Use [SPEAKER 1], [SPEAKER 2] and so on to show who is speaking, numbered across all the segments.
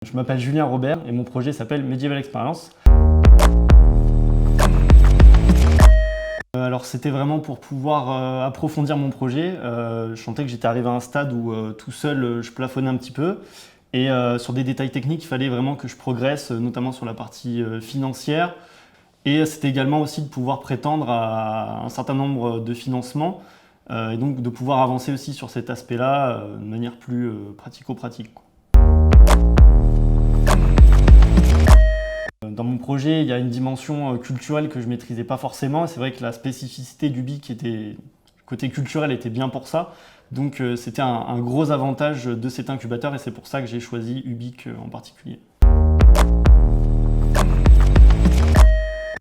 [SPEAKER 1] Je m'appelle Julien Robert et mon projet s'appelle Medieval Experience. Alors c'était vraiment pour pouvoir approfondir mon projet. Je sentais que j'étais arrivé à un stade où tout seul je plafonnais un petit peu. Et sur des détails techniques, il fallait vraiment que je progresse, notamment sur la partie financière. Et c'était également aussi de pouvoir prétendre à un certain nombre de financements et donc de pouvoir avancer aussi sur cet aspect-là de manière plus pratico-pratique. Dans mon projet, il y a une dimension culturelle que je ne maîtrisais pas forcément. C'est vrai que la spécificité d'Ubique le côté culturel était bien pour ça. Donc c'était un gros avantage de cet incubateur et c'est pour ça que j'ai choisi Ubique en particulier.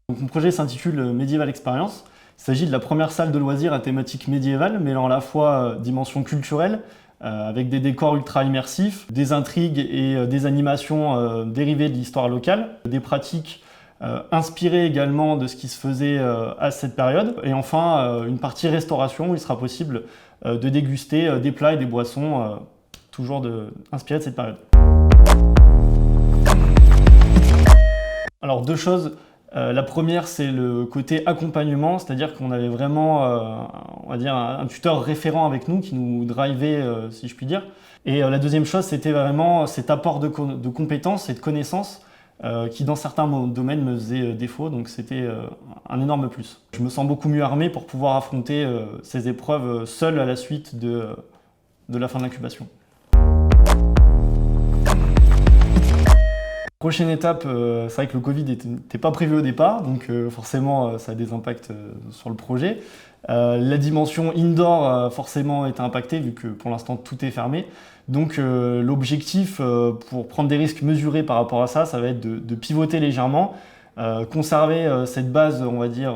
[SPEAKER 1] Donc, mon projet s'intitule Medieval Experience. Il s'agit de la première salle de loisirs à thématique médiévale, mêlant à la fois dimension culturelle, avec des décors ultra immersifs, des intrigues et des animations dérivées de l'histoire locale, des pratiques inspirées également de ce qui se faisait à cette période, et enfin une partie restauration où il sera possible de déguster des plats et des boissons toujours inspirés de cette période. Alors deux choses. La première, c'est le côté accompagnement, c'est-à-dire qu'on avait vraiment on va dire un tuteur référent avec nous qui nous drivait, si je puis dire. Et la deuxième chose, c'était vraiment cet apport de compétences et de connaissances qui, dans certains domaines, me faisait défaut. Donc c'était un énorme plus. Je me sens beaucoup mieux armé pour pouvoir affronter ces épreuves seul à la suite de la fin de l'incubation. Prochaine étape, c'est vrai que le Covid n'était pas prévu au départ, donc forcément ça a des impacts sur le projet. La dimension indoor forcément est impactée vu que pour l'instant tout est fermé. Donc l'objectif pour prendre des risques mesurés par rapport à ça, ça va être de pivoter légèrement, conserver cette base, on va dire,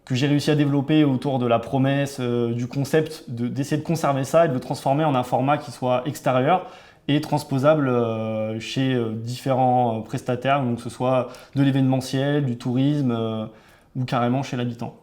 [SPEAKER 1] que j'ai réussi à développer autour de la promesse, du concept, d'essayer de conserver ça et de le transformer en un format qui soit extérieur et transposable chez différents prestataires, donc que ce soit de l'événementiel, du tourisme ou carrément chez l'habitant.